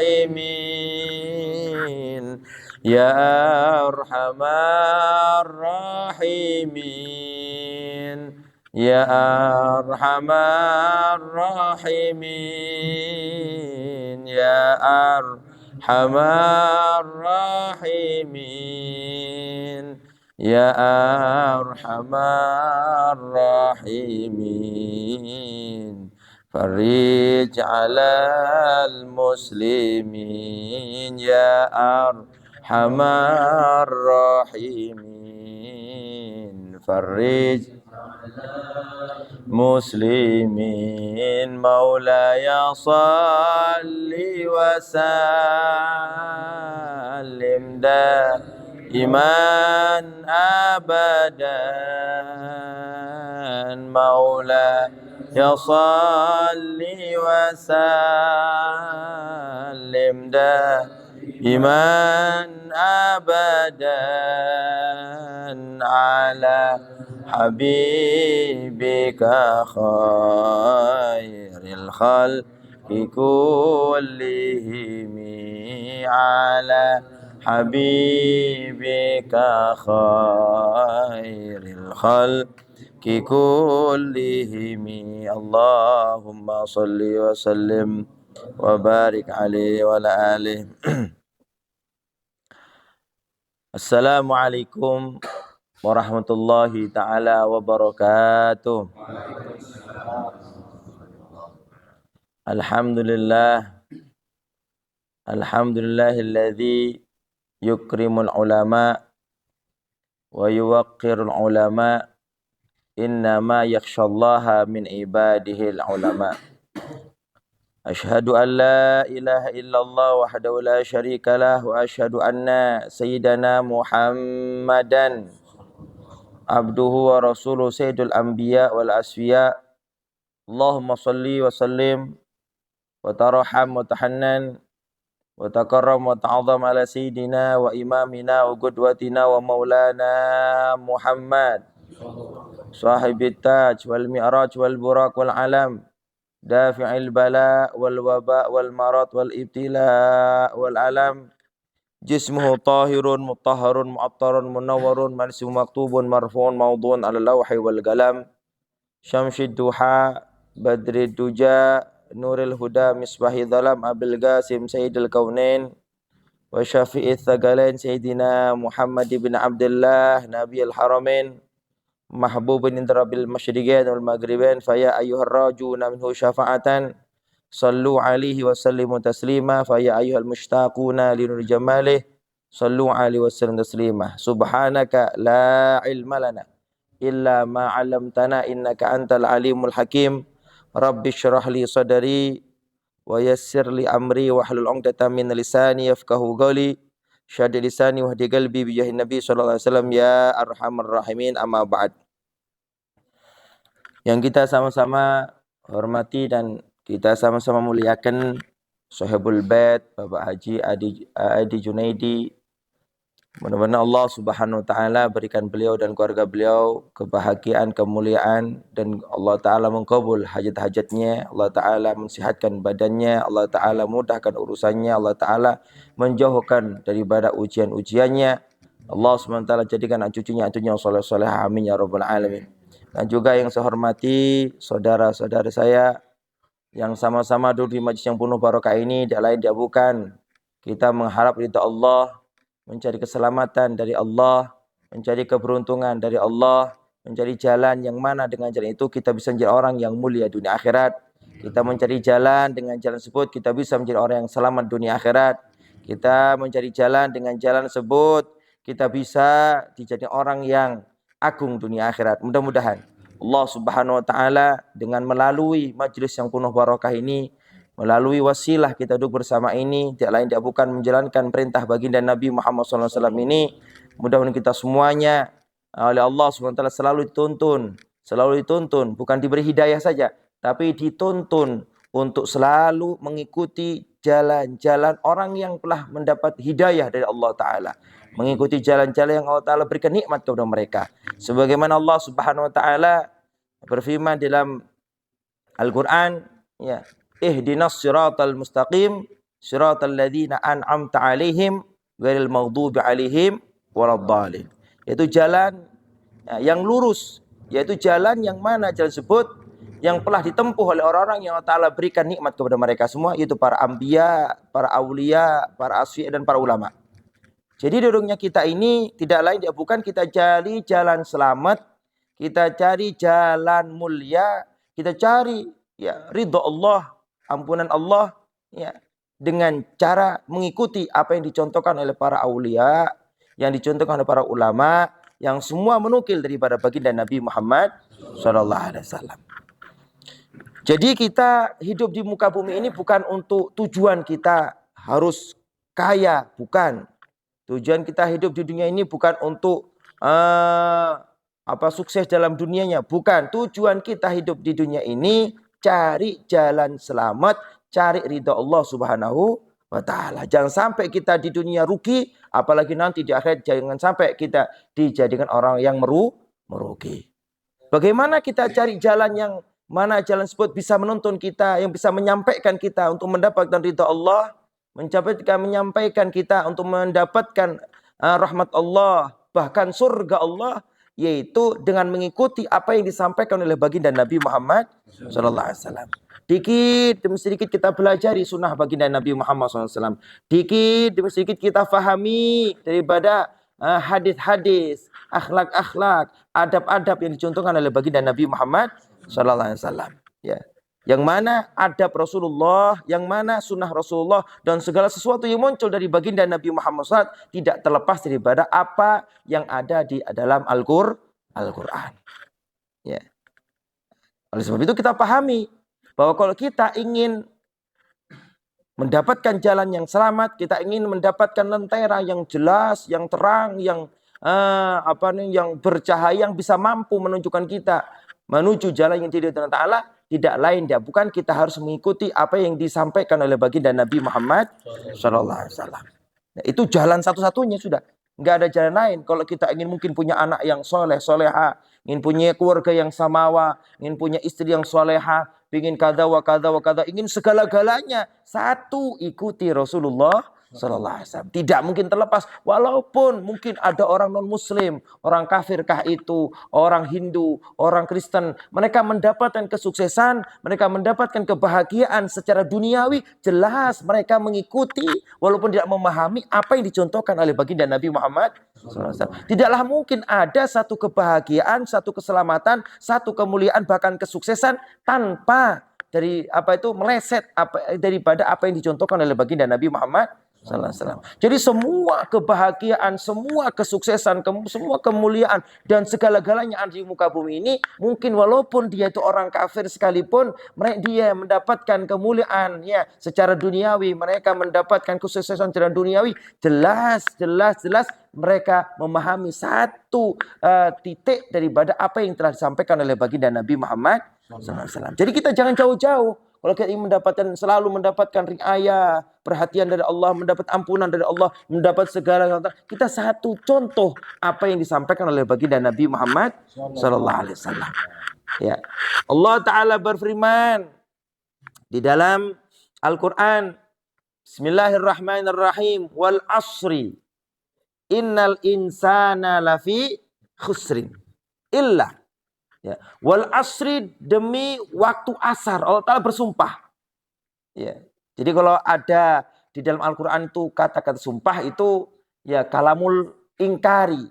الراحمين يا أرحم الراحمين يا أرحم الراحمين يا أرحم الراحمين يا أرحم الراحمين فرج على المسلمين يا أرحم الراحمين فرج مسلمين مولاي صل وسلم دائما أبدا مولاي صل وسلم دائما أبدا على حبيبك خير الخلق كلهم على حبيبك خير الخلق كلهم اللهم صل وسلم وبارك عليه وعلى آله. Assalamualaikum warahmatullahi ta'ala wabarakatuh. Alhamdulillahilladzi yukrimul ulama wa yuwaqqirul ulama innama yakhshallaha min ibadihil ulama. Ashhadu an la ilaha illallah wahdahu la syarika lah wa ashhadu anna sayyidana Muhammadan abduhu wa rasuluhu sayyidul anbiya wal asfiya. Allahumma salli wa sallim wa tarham wa tahannan wa takarram wa ta'azam ala sayyidina wa imamina wa qudwatina wa maulana Muhammad sahibit taj wal mi'raj wal buraq wal alam dafi'il bala wal waba wal marad wal ibtila wal alam jismuhu tahirun mutahharun mu'attarun munawwarun mansum maktubun marfu'un mawdu'un ala lawhi wal galam syamsid duha badrid duja nuril huda misbahi dhalam abil qasim sayyidil kaunain wa syafi'ith thaqalain sayyidina Muhammad ibn Abdullah nabiyil haramain mahbubun inda rabbil masyriqain wal maghribain faya ayyuhar rajuna minhu syafa'atan sallu alaihi wa sallimu taslima faya ayyuhal mushtaquna linur jamalih sallu alaihi wa sallimu taslima subhanaka la ilma lana illa ma 'allamtana innaka antal alimul hakim rabbi shrah li sadri wa yassir li amri wahlul 'uqdatam min lisani yafqahu qawli syadid lisani wahdi qalbi bi jahin nabi sallallahu alaihi wasallam ya arhamar rahimin amma ba'd. Yang kita sama-sama hormati dan kita sama-sama muliakan Sohibul Bait Bapak Haji Adi Junaidi. Mudah-mudahan Allah Subhanahu wa taala berikan beliau dan keluarga beliau kebahagiaan, kemuliaan, dan Allah taala mengkabul hajat-hajatnya, Allah taala mensihatkan badannya, Allah taala mudahkan urusannya, Allah taala menjauhkan daripada ujian-ujiannya. Allah Subhanahu wa taala jadikan cucunya soleh-soleh, amin ya rabbal alamin. Dan juga yang saya hormati saudara-saudara saya yang sama-sama duduk di majlis yang penuh barokah ini, tidak lain dia bukan kita mengharap ridha Allah, mencari keselamatan dari Allah, mencari keberuntungan dari Allah, mencari jalan yang mana dengan jalan itu kita bisa menjadi orang yang mulia dunia akhirat. Kita mencari jalan dengan jalan tersebut kita bisa menjadi orang yang selamat dunia akhirat. Kita mencari jalan dengan jalan tersebut kita bisa dijadikan orang yang agung dunia akhirat. Mudah-mudahan Allah Subhanahu wa taala dengan melalui majlis yang penuh barakah ini, melalui wasilah kita duduk bersama ini, tidak lain tidak bukan menjalankan perintah baginda Nabi Muhammad SAW ini. Mudah-mudahan kita semuanya oleh Allah SWT selalu dituntun, bukan diberi hidayah saja, tapi dituntun untuk selalu mengikuti jalan-jalan orang yang telah mendapat hidayah dari Allah Ta'ala. Mengikuti jalan-jalan yang Allah Ta'ala berikan nikmat kepada mereka. Sebagaimana Allah Subhanahu Wa Ta'ala berfirman dalam Al-Quran, ya, ihdinas siratal mustaqim siratal ladzina an'amta 'alaihim ghairil maghdubi 'alaihim waladdallin. Yaitu jalan yang lurus, yaitu jalan yang mana jalan tersebut yang telah ditempuh oleh orang-orang yang Allah Ta'ala berikan nikmat kepada mereka semua, yaitu para anbiya, para aulia, para asfiya, dan para ulama. Jadi duduknya kita ini tidak lain bukan kita cari jalan selamat, kita cari jalan mulia, kita cari ridha Allah, ampunan Allah, dengan cara mengikuti apa yang dicontohkan oleh para aulia, yang dicontohkan oleh para ulama, yang semua menukil daripada baginda Nabi Muhammad SAW. Jadi kita hidup di muka bumi ini bukan untuk tujuan kita harus kaya, bukan. Tujuan kita hidup di dunia ini bukan untuk sukses dalam dunianya, bukan. Tujuan kita hidup di dunia ini cari jalan selamat, cari ridha Allah Subhanahu wa Ta'ala. Jangan sampai kita di dunia rugi, apalagi nanti di akhirat jangan sampai kita dijadikan orang yang merugi. Bagaimana kita cari jalan yang mana jalan tersebut bisa menuntun kita, yang bisa menyampaikan kita untuk mendapatkan ridha Allah, menyampaikan kita untuk mendapatkan rahmat Allah, bahkan surga Allah, yaitu dengan mengikuti apa yang disampaikan oleh baginda Nabi Muhammad SAW. Dikit demi sedikit kita pelajari sunnah baginda Nabi Muhammad SAW. Dikit demi sedikit kita fahami daripada hadis-hadis, akhlak-akhlak, adab-adab yang dicontohkan oleh baginda Nabi Muhammad SAW. Yang mana adab Rasulullah, yang mana sunnah Rasulullah, dan segala sesuatu yang muncul dari baginda Nabi Muhammad SAW tidak terlepas daripada apa yang ada di dalam Al-Quran. Oleh sebab itu kita pahami bahwa kalau kita ingin mendapatkan jalan yang selamat, kita ingin mendapatkan lentera yang jelas, yang terang, yang bercahaya, yang bisa mampu menunjukkan kita menuju jalan yang tidak Allah Ta'ala, tidak lain bukan kita harus mengikuti apa yang disampaikan oleh baginda Nabi Muhammad SAW. Itu jalan satu-satunya sudah. Nggak ada jalan lain. Kalau kita ingin mungkin punya anak yang soleh, soleha, ingin punya keluarga yang samawa, ingin punya istri yang soleha, ingin kada wa kada wa kada, ingin segala-galanya, satu, ikuti Rasulullah SAW. Tidak mungkin terlepas, walaupun mungkin ada orang non-muslim, orang kafirkah itu, orang Hindu, orang Kristen, mereka mendapatkan kesuksesan, mereka mendapatkan kebahagiaan secara duniawi, jelas mereka mengikuti walaupun tidak memahami apa yang dicontohkan oleh baginda Nabi Muhammad SAW. Tidaklah mungkin ada satu kebahagiaan, satu keselamatan, satu kemuliaan, bahkan kesuksesan tanpa meleset daripada apa yang dicontohkan oleh baginda Nabi Muhammad SAW. Jadi semua kebahagiaan, semua kesuksesan, semua kemuliaan dan segala-galanya ada di muka bumi ini, mungkin walaupun dia itu orang kafir sekalipun, dia mendapatkan kemuliaan secara duniawi, mereka mendapatkan kesuksesan secara duniawi, jelas mereka memahami satu titik daripada apa yang telah disampaikan oleh baginda Nabi Muhammad SAW. Jadi kita jangan jauh-jauh. Kalau kita ingin selalu mendapatkan riayah, perhatian dari Allah, mendapat ampunan dari Allah, mendapat segala, kita satu contoh apa yang disampaikan oleh baginda Nabi Muhammad SAW. Allah Ta'ala berfirman di dalam Al-Quran, Bismillahirrahmanirrahim, wal asri innal insana lafi khusrin illa. Wal asri, demi waktu asar, Allah Ta'ala bersumpah. Jadi kalau ada di dalam Al-Quran itu kata-kata sumpah itu kalamul ingkari.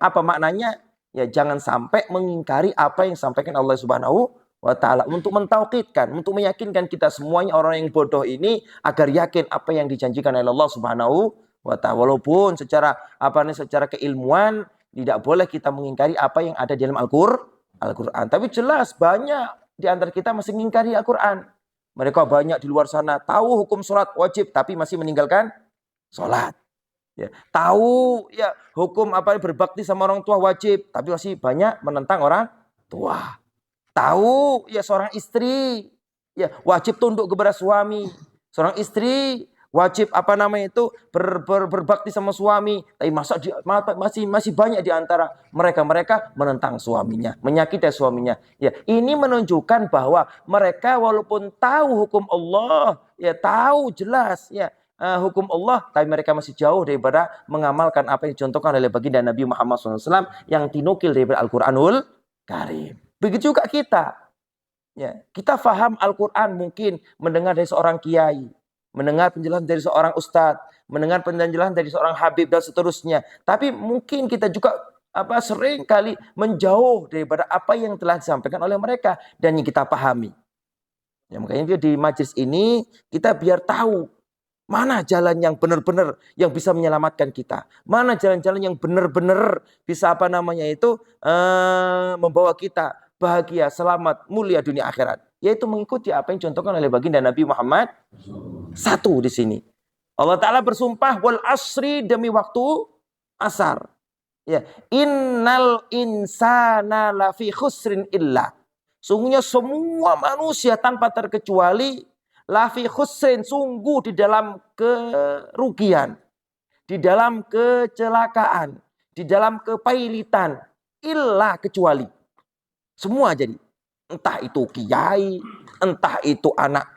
Apa maknanya? Jangan sampai mengingkari apa yang disampaikan Allah Subhanahu wa Ta'ala, untuk mentauhidkan, untuk meyakinkan kita semuanya orang yang bodoh ini agar yakin apa yang dijanjikan oleh Allah Subhanahu wa Ta'ala. Walaupun secara keilmuan tidak boleh kita mengingkari apa yang ada di dalam Al-Quran. Tapi jelas banyak di antara kita masih mengingkari Al-Quran. Mereka banyak di luar sana tahu hukum sholat wajib tapi masih meninggalkan sholat. Tahu hukum berbakti sama orang tua wajib tapi masih banyak menentang orang tua. Tahu seorang istri wajib tunduk kepada suami, seorang istri wajib berbakti sama suami, tapi masih banyak di antara mereka menentang suaminya, menyakiti suaminya. Ya, ini menunjukkan bahwa mereka walaupun tahu hukum Allah, ya tahu jelas ya hukum Allah, tapi mereka masih jauh daripada mengamalkan apa yang dicontohkan oleh baginda Nabi Muhammad SAW yang dinukil dari Al-Quranul Karim. Begitu juga kita. Ya, kita faham Al-Quran mungkin mendengar dari seorang kiai, mendengar penjelasan dari seorang ustadz, mendengar penjelasan dari seorang habib dan seterusnya. Tapi mungkin kita juga sering kali menjauh daripada apa yang telah disampaikan oleh mereka dan yang kita pahami. Ya, makanya di majelis ini kita biar tahu mana jalan yang benar-benar yang bisa menyelamatkan kita, mana jalan-jalan yang benar-benar bisa membawa kita bahagia, selamat, mulia dunia akhirat, yaitu mengikuti apa yang dicontohkan oleh baginda Nabi Muhammad. Satu di sini. Allah Ta'ala bersumpah wal asri, demi waktu asar. Ya, innal insana lafi khusrin illa. Sungguhnya semua manusia tanpa terkecuali lafi khusrin, sungguh di dalam kerugian, di dalam kecelakaan, di dalam kepailitan, illa kecuali. Semua jadi, entah itu kiai, entah itu anak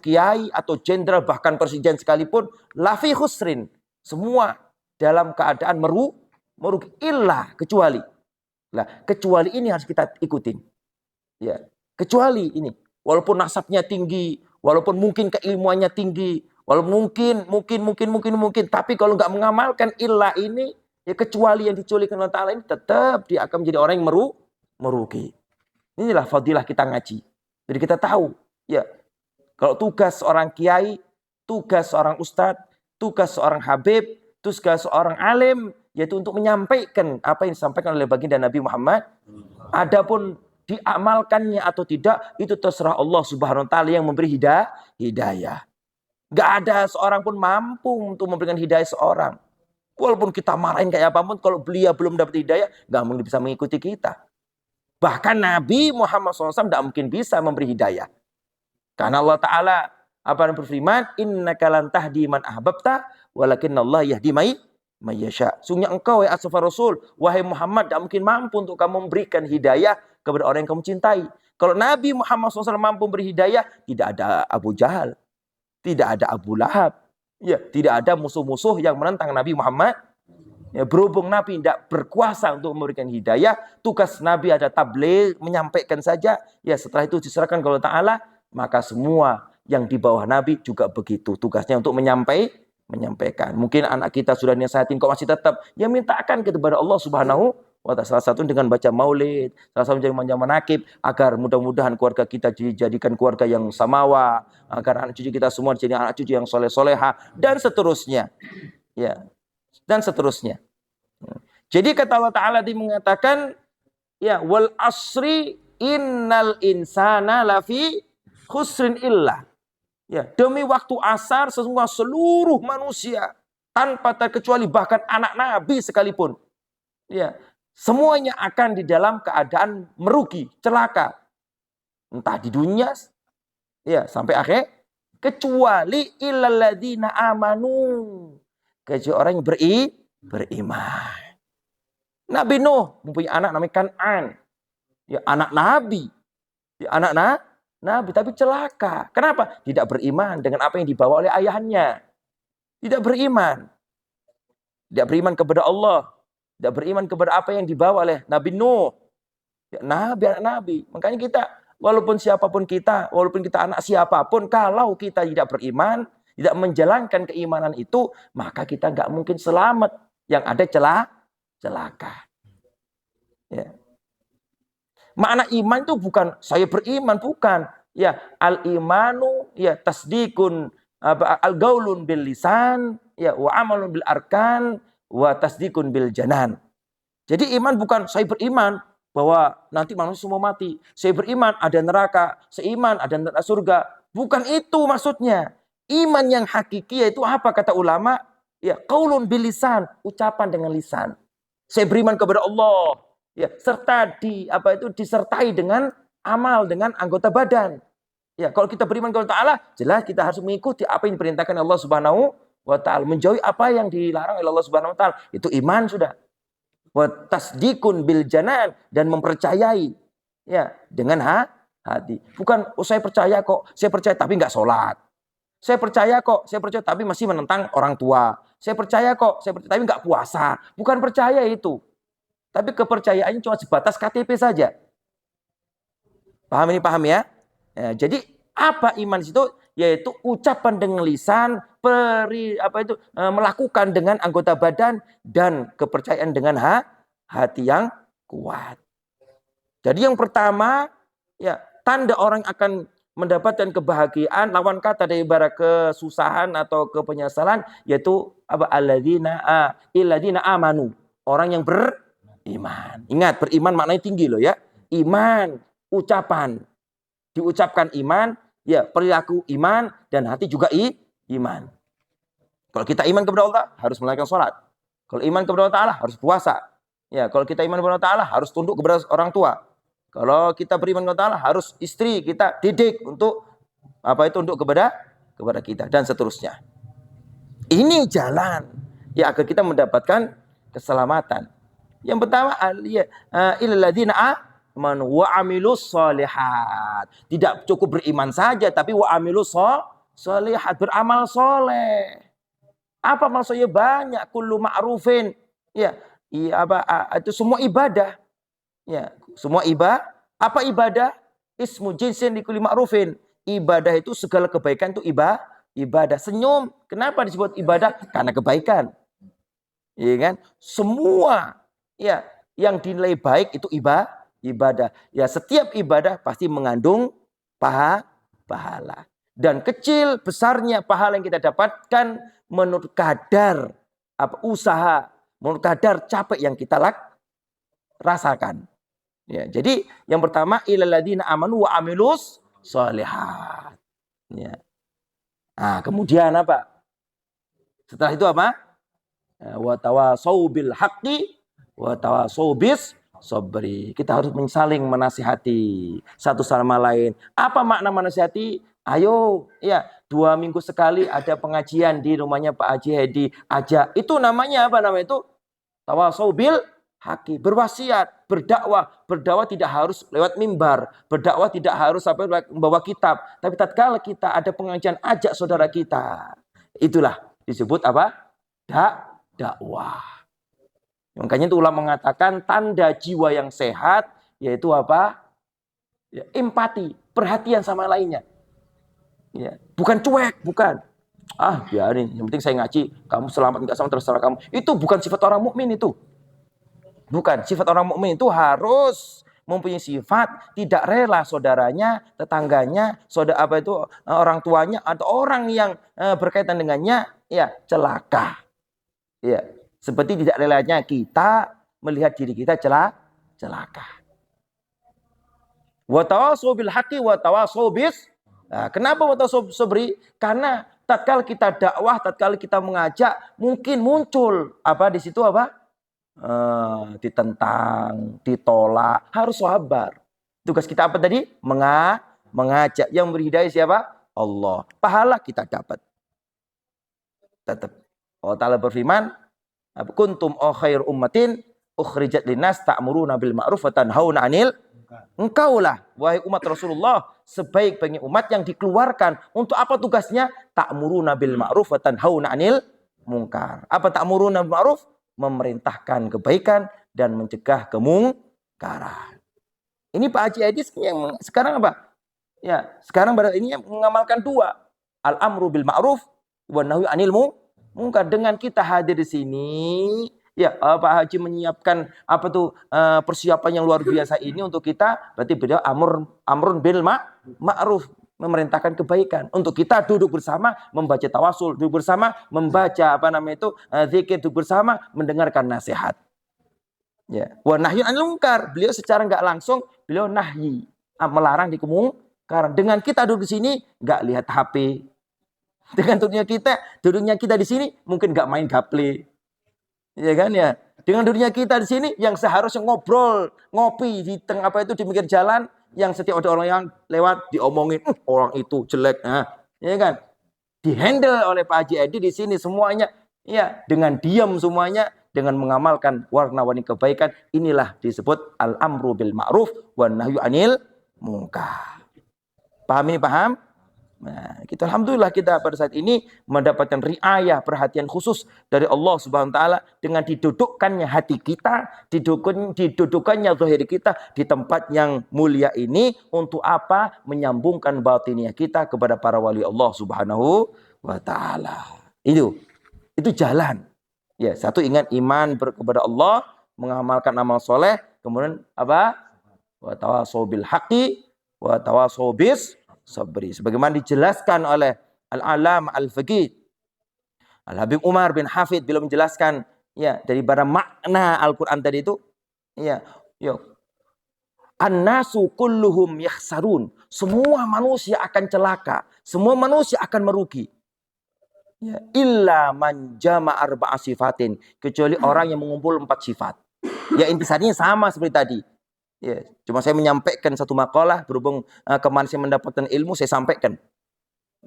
kiai atau jenderal, bahkan presiden sekalipun, lafi khusrin, semua dalam keadaan merugi, illa kecuali. Nah, kecuali ini harus kita ikutin. Ya, kecuali ini, walaupun nasabnya tinggi, walaupun mungkin keilmuannya tinggi, walaupun mungkin, tapi kalau nggak mengamalkan illa ini, ya kecuali yang diculikan Allah Ta'ala ini, tetap dia akan menjadi orang yang merugi. Inilah fadilah kita ngaji. Jadi kita tahu, ya, kalau tugas seorang kiai, tugas seorang ustadz, tugas seorang habib, tugas seorang alim, yaitu untuk menyampaikan apa yang disampaikan oleh baginda Nabi Muhammad. Adapun diamalkannya atau tidak, itu terserah Allah Subhanahu wa Ta'ala yang memberi hidayah. Gak ada seorang pun mampu untuk memberikan hidayah seorang. Walaupun kita marahin kayak apapun, kalau beliau belum dapat hidayah, gak mungkin bisa mengikuti kita. Bahkan Nabi Muhammad SAW tidak mungkin bisa memberi hidayah. Karena Allah Ta'ala berfirman, innaka lan tahdi man ahbabta, walakinnallaha yahdi may yasha. Sungguhnya engkau ya asfar Rasul, wahai Muhammad, tidak mungkin mampu untuk kamu memberikan hidayah kepada orang yang kamu cintai. Kalau Nabi Muhammad SAW mampu memberi hidayah, tidak ada Abu Jahal, tidak ada Abu Lahab, ya, tidak ada musuh-musuh yang menentang Nabi Muhammad. Ya, berhubung Nabi tidak berkuasa untuk memberikan hidayah, tugas Nabi ada tabligh, menyampaikan saja. Ya, setelah itu diserahkan kepada Allah Ta'ala, maka semua yang di bawah Nabi juga begitu. Tugasnya untuk menyampaikan. Mungkin anak kita sudah nasihatin kok masih tetap, ya mintakan kepada Allah Subhanahu wa Ta'ala. Salah satu dengan baca maulid, salah satu dengan manakib, agar mudah-mudahan keluarga kita dijadikan keluarga yang samawa, agar anak cucu kita semua jadi anak cucu yang soleh-soleha, dan seterusnya. Ya. Dan seterusnya. Jadi kata Allah Ta'ala mengatakan, ya, wal asri innal insana lafi khusrin illa. Ya, demi waktu asar sesungguhnya seluruh manusia tanpa terkecuali, bahkan anak Nabi sekalipun, ya, semuanya akan di dalam keadaan merugi, celaka. Entah di dunia, ya, sampai akhir, kecuali illal ladzina amanu, kecuali orang yang beriman. Nabi Nuh mempunyai anak namanya Kan'an. Ya, anak Nabi. Ya, anak Nabi, tapi celaka. Kenapa? Tidak beriman dengan apa yang dibawa oleh ayahnya. Tidak beriman. Tidak beriman kepada Allah. Tidak beriman kepada apa yang dibawa oleh Nabi Nuh. Ya, anak Nabi. Makanya kita, walaupun siapapun kita, walaupun kita anak siapapun, kalau kita tidak beriman, tidak menjalankan keimanan itu, maka kita nggak mungkin selamat. Yang ada celaka. Ya. Makna iman itu bukan saya beriman, bukan. Ya, al-imanu ya tasdikun al-gaulun bil lisan, ya, wa amalun bil arkan, wa tasdikun bil janan. Jadi iman bukan saya beriman bahwa nanti manusia semua mati. Saya beriman ada neraka, seiman ada surga. Bukan itu maksudnya. Iman yang hakiki yaitu apa kata ulama? Ya, qaulun bil lisan, ucapan dengan lisan. Saya beriman kepada Allah. Ya, serta disertai dengan amal, dengan anggota badan. Ya, kalau kita beriman kepada Allah, jelas kita harus mengikuti apa yang diperintahkan Allah Subhanahu wa taala, menjauhi apa yang dilarang oleh Allah Subhanahu wa taala. Itu iman sudah. Wa tasdikun bil janan, dan mempercayai ya dengan hati. Bukan saya percaya kok, saya percaya tapi nggak sholat. Saya percaya kok, saya percaya tapi masih menentang orang tua. Saya percaya kok, saya percaya tapi nggak puasa. Bukan percaya itu. Tapi kepercayaannya cuma sebatas KTP saja. Paham ini, paham ya? Ya, jadi apa iman itu? Yaitu ucapan dengan lisan, melakukan dengan anggota badan, dan kepercayaan dengan hati yang kuat. Jadi yang pertama, ya tanda orang akan mendapatkan kebahagiaan, lawan kata dari ibarat kesusahan atau kepenyesalan, yaitu apa? Alladzina amanu, orang yang beriman. Ingat, beriman maknanya tinggi loh ya. Iman, ucapan, diucapkan iman, ya perilaku iman, dan hati juga iman. Kalau kita iman kepada Allah, harus melakukan sholat. Kalau iman kepada Allah, harus puasa. Ya, kalau kita iman kepada Allah, harus tunduk kepada orang tua. Kalau kita beriman kepada Allah, harus istri kita didik untuk tunduk kepada kita, dan seterusnya. Ini jalan ya agar kita mendapatkan keselamatan. Yang pertama, illalladzina amanu wa amilus sholihat. Tidak cukup beriman saja, tapi wa amilus sholihat, beramal soleh. Apa maksudnya? Banyak. Kullu ma'rufin. Ya, itu semua ibadah. Ya, semua ibadah. Apa ibadah? Ismu jinsin di kulli ma'rufin. Ibadah itu segala kebaikan itu ibadah. Senyum, kenapa disebut ibadah? Karena kebaikan. Iya kan? Semua ya yang dinilai baik itu ibadah. Ya, setiap ibadah pasti mengandung pahala. Dan kecil besarnya pahala yang kita dapatkan menurut kadar usaha, menurut kadar capek yang kita rasakan. Ya, jadi yang pertama, illalladzina amanu wa amilus sholihat. Ya. Nah, kemudian apa? Setelah itu apa? Wa tawasau bil haqqi wa tawasau bis sabri. Kita harus saling menasihati satu sama lain. Apa makna menasihati? Ayo, ya 2 minggu sekali ada pengajian di rumahnya Pak Haji Hedi. Ajak. Itu namanya apa? Namanya itu tawasau bil haqqi. Berwasiat, berdakwah. Berdakwah tidak harus lewat mimbar. Berdakwah tidak harus membawa kitab. Tapi tatkala kita ada pengajian, ajak saudara kita. Itulah disebut apa? Dakwah. Makanya itu ulama mengatakan tanda jiwa yang sehat yaitu apa? Ya, empati, perhatian sama lainnya. Ya, bukan cuek, bukan. Biarin, yang penting saya ngaji, kamu selamat enggak sama terserah kamu. Itu bukan sifat orang mukmin itu. Bukan, sifat orang mukmin itu harus mempunyai sifat tidak rela saudaranya, tetangganya, orang tuanya atau orang yang berkaitan dengannya ya celaka. Ya, seperti tidak relanya kita melihat diri kita celaka. Wa tawasau bil haqqi wa tawasau bis. Nah, kenapa wa tawasau sabri? Karena tatkala kita dakwah, tatkala kita mengajak, mungkin muncul di situ ditentang, ditolak, harus sabar. Tugas kita apa tadi? Mengajak. Yang beri hidayah siapa? Allah. Pahala kita dapat. Tetap. Allah Ta'ala berfirman, kuntum khair ummatin ukhrijat linnas ta'muruna bil ma'ruf wa tanhauna 'anil. Engkaulah wahai umat Rasulullah sebaik-baiknya umat yang dikeluarkan. Untuk apa tugasnya? Ta'muruna bil ma'ruf wa tanhauna 'anil munkar. Apa ta'muruna bil ma'ruf? Memerintahkan kebaikan dan mencegah kemungkaran. Ini Pak Haji Aidis yang sekarang apa? Ya, sekarang ini mengamalkan 2. Al-amru bil ma'ruf wa nahyu 'anil munkar. Dengan kita hadir di sini, ya Pak Haji menyiapkan persiapan yang luar biasa ini untuk kita. Berarti beliau amrun bil ma'ruf, memerintahkan kebaikan. Untuk kita duduk bersama membaca tawasul, duduk bersama membaca zikir, duduk bersama mendengarkan nasihat. Ya, wa nahyun 'anil munkar. Beliau secara enggak langsung beliau nahyi, melarang di kemungkaran. Dengan kita duduk di sini enggak lihat HP. Dengan duduknya kita di sini mungkin enggak main gaple. Ya kan ya. Dengan duduknya kita di sini yang seharusnya ngobrol, ngopi di tengah di pinggir jalan, Yang setiap ada orang yang lewat diomongin, orang itu jelek, ya kan? Dihandle oleh Pak Haji Edi di sini semuanya, ya, dengan diam semuanya, dengan mengamalkan warna-warni kebaikan. Inilah disebut al-amru bil ma'ruf wan nahyu anil munkar. Paham ini, paham? Nah, kita alhamdulillah kita pada saat ini mendapatkan riayah, perhatian khusus dari Allah Subhanahu wa taala dengan didudukkannya hati kita, didudukkannya zahir kita di tempat yang mulia ini untuk apa? Menyambungkan batiniah kita kepada para wali Allah Subhanahu wa taala. Itu jalan. Ya, satu ingat iman kepada Allah, mengamalkan amal soleh, kemudian apa? Wa tawasau bil haqqi wa tawasau bis sabri. Sebagaimana dijelaskan oleh Al-Alam Al-Faqih Al-Habib Umar bin Hafid bila menjelaskan, ya, daripada makna Al-Quran tadi itu, ya, an-nasu kulluhum yakhsarun. Semua manusia akan celaka, semua manusia akan merugi. Ya, illa man jama arba'a sifatin, kecuali orang yang mengumpul 4 sifat. Ya, intisarinya sama seperti tadi. Ya, cuma saya menyampaikan satu makalah berhubung kemarin saya mendapatkan ilmu, saya sampaikan.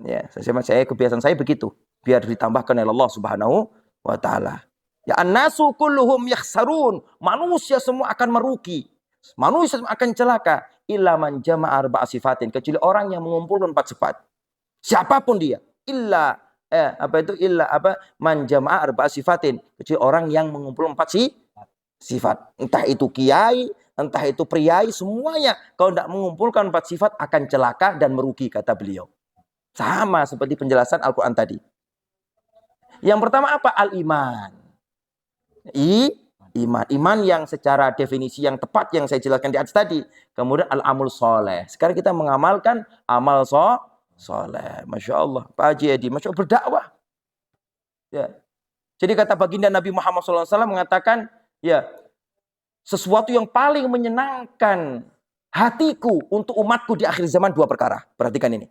Ya, saya kebiasaan saya begitu, biar ditambahkan oleh Allah Subhanahu wa taala. Ya, an-nasu kulluhum yakhsarun. Manusia semua akan merugi. Manusia semua akan celaka. Illa man jama'a arba'a sifatin, kecuali orang yang mengumpulkan 4 sifat. Siapapun dia. Illa man jama'a arba'a sifatin, kecuali orang yang mengumpulkan 4 sifat. Entah itu kiai, entah itu priai, semuanya kalau tidak mengumpulkan 4 sifat akan celaka dan merugi, kata beliau. Sama seperti penjelasan Al-Quran tadi. Yang pertama apa? Al-iman. Iman yang secara definisi yang tepat yang saya jelaskan di atas tadi. Kemudian al-amul soleh. Sekarang kita mengamalkan amal soleh. Masya Allah. Pak Haji Edi, Masya Allah, berdakwah. Ya. Jadi kata baginda Nabi Muhammad SAW mengatakan, ya, sesuatu yang paling menyenangkan hatiku untuk umatku di akhir zaman 2 perkara. Perhatikan ini.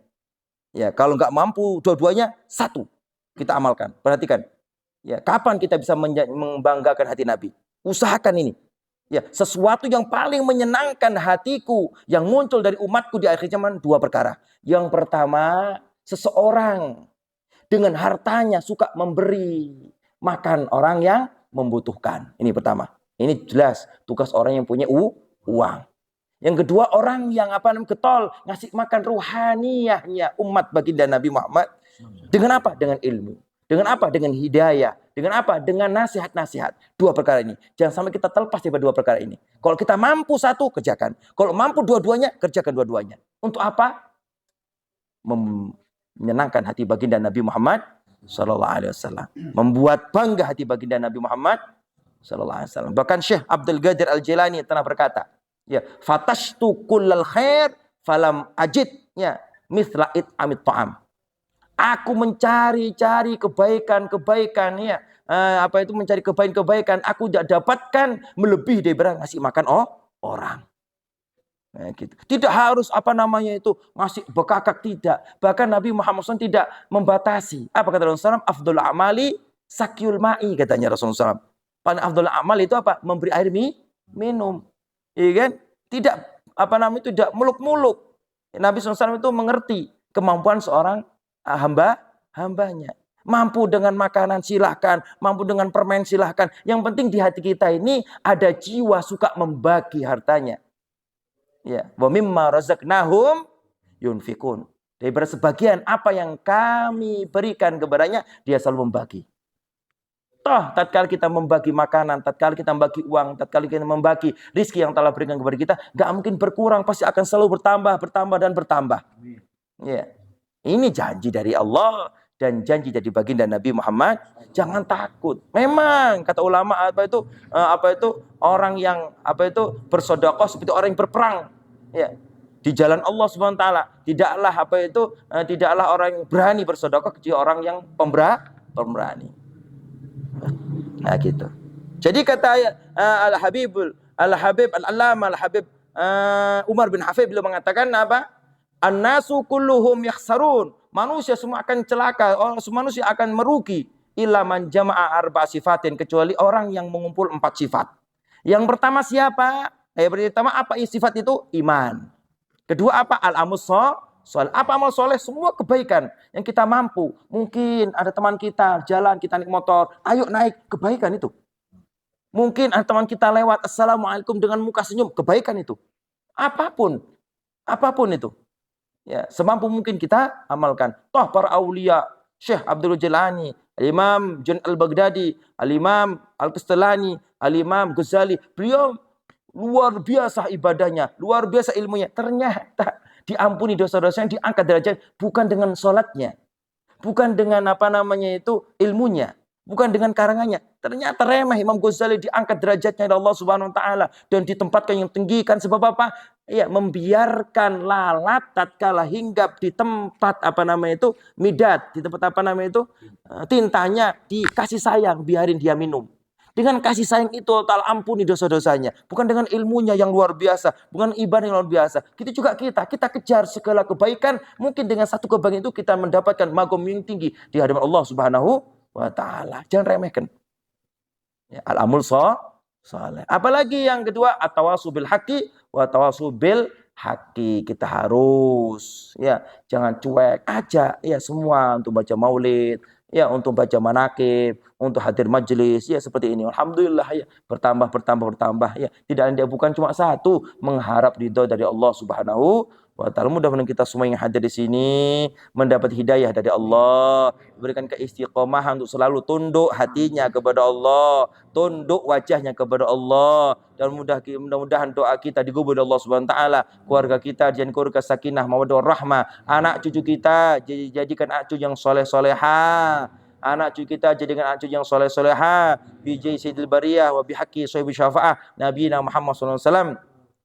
Ya, kalau nggak mampu dua-duanya, 1 kita amalkan. Perhatikan. Ya, kapan kita bisa membanggakan hati Nabi? Usahakan ini. Ya, sesuatu yang paling menyenangkan hatiku yang muncul dari umatku di akhir zaman 2 perkara. Yang pertama, seseorang dengan hartanya suka memberi makan orang yang membutuhkan. Ini pertama. Ini jelas tugas orang yang punya uang. Yang kedua, orang yang getol ngasih makan ruhaniyahnya umat baginda Nabi Muhammad. Dengan apa? Dengan ilmu. Dengan apa? Dengan hidayah. Dengan apa? Dengan nasihat-nasihat. 2 perkara ini. Jangan sampai kita terlepas dari 2 perkara ini. Kalau kita mampu 1, kerjakan. Kalau mampu dua-duanya, kerjakan dua-duanya. Untuk apa? Menyenangkan hati baginda Nabi Muhammad sallallahu alaihi wasallam. Membuat bangga hati baginda Nabi Muhammad sallallahu alaihi wasallam. Bahkan Syekh Abdul Qadir Al-Jilani telah berkata, ya, fatashtu kullal khair falam ajid, ya, mithla amit ta'am. Aku mencari-cari kebaikan-kebaikan, ya, mencari kebaikan-kebaikan, aku tidak dapatkan melebihi daripada ngasih makan orang. Nah, gitu. Tidak harus ngasih bekakak, tidak. Bahkan Nabi Muhammad SAW tidak membatasi. Apa kata Rasulullah SAW? Afdhul amali sakyul ma'i, katanya Rasulullah SAW. Paling afdhul amal itu apa? Memberi air minum. Iya kan? Tidak tidak muluk-muluk. Nabi SAW itu mengerti kemampuan seorang hambanya. Mampu dengan makanan silahkan, mampu dengan permen silahkan. Yang penting di hati kita ini ada jiwa suka membagi hartanya. Ya, wa mimma razaqnahum yunfikun. Daripada sebagian apa yang kami berikan kepadanya, dia selalu membagi. Toh, tatkala kita membagi makanan, tatkala kita membagi uang, tatkala kita membagi rizki yang telah berikan kepada kita, gak mungkin berkurang, pasti akan selalu bertambah. Ya. Ini janji dari Allah dan janji dari baginda Nabi Muhammad. Jangan takut. Memang kata ulama orang yang bersedekah seperti orang yang berperang, ya, di jalan Allah Subhanahu wa taala. Tidaklah orang yang berani bersedekah kecuali orang yang pemberani. Nah, gitu. Jadi kata Al-Habib Al-Allamah Al-Habib Umar bin Hafid beliau mengatakan apa? An-nasu kulluhum yakhsarun. Manusia semua akan celaka, manusia akan merugi. Illa man jama'a arba'a sifatin, kecuali orang yang mengumpul 4 sifat. Yang pertama siapa? Pertama apa sifat itu? Iman. Kedua apa? Al-amus soleh. Apa amal soleh? Semua kebaikan yang kita mampu. Mungkin ada teman kita jalan, kita naik motor, ayo naik, kebaikan itu. Mungkin ada teman kita lewat, assalamualaikum dengan muka senyum, kebaikan itu. Apapun itu. Ya, semampu mungkin kita amalkan. Toh para aulia, Syekh Abdul Jalani, Al-Imam Junaid Al-Baghdadi, Al-Imam Al-Qastalani, Al-Imam Ghazali, beliau luar biasa ibadahnya, luar biasa ilmunya. Ternyata diampuni dosa-dosanya, diangkat derajat bukan dengan sholatnya, bukan dengan ilmunya, bukan dengan karangannya. Ternyata remeh Imam Ghazali diangkat derajatnya oleh Allah Subhanahu wa taala dan ditempatkan yang tinggi kan sebab apa? Ya, membiarkan lalat tatkala hinggap di tempat midat, di tempat tintanya, dikasih sayang, biarin dia minum. Dengan kasih sayang itu Allah ampuni dosa-dosanya. Bukan dengan ilmunya yang luar biasa, bukan ibadah yang luar biasa. Kita kejar segala kebaikan, mungkin dengan satu kebaikan itu kita mendapatkan magom yang tinggi di hadapan Allah Subhanahu wa taala. Jangan remehkan. Ya, al-amul saleh. Apalagi yang kedua, at-tawasu bil haqqi wa tawasu bil haqqi. Kita harus jangan cuek aja semua untuk baca maulid, untuk baca manaqib, untuk hadir majelis seperti ini. Alhamdulillah bertambah tidak ada, bukan cuma satu, mengharap ridho dari Allah Subhanahu wa taala. Mudah-mudahan kita semua yang hadir di sini mendapat hidayah dari Allah, diberikan keistiqomahan untuk selalu tunduk hatinya kepada Allah, tunduk wajahnya kepada Allah, dan mudah-mudahan doa kita digubur oleh Allah Subhanahu wa taala. Keluarga kita jadi keluarga sakinah mawaddah rahmah, anak cucu kita jadikan anak cucu yang soleh-soleha, anak cucu kita jadikan anak cucu yang soleh-soleha, bi sayyidil bariyah wa bi haqqi sahibi syafa'ah nabiyina Muhammad sallallahu alaihi wasallam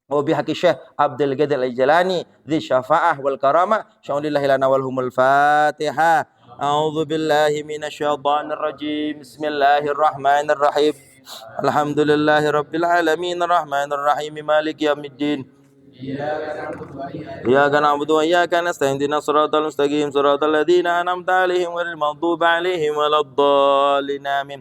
wa bi haqqi Syekh Abdul Qadir Al-Jilani dzi syafa'ah wal karamah. Syaulillahi lana wal humul Fatihah. A'udzu billahi minasyaitonir rajim. Bismillahirrahmanirrahim. Alhamdulillahi rabbil alamin arrahmanir rahim maliki yaumiddin. Iyyaka na'budu wa iyyaka nasta'in ihdinas siratal mustaqim siratal ladzina an'amta 'alaihim ghairil maghdubi 'alaihim waladdallin. Amin.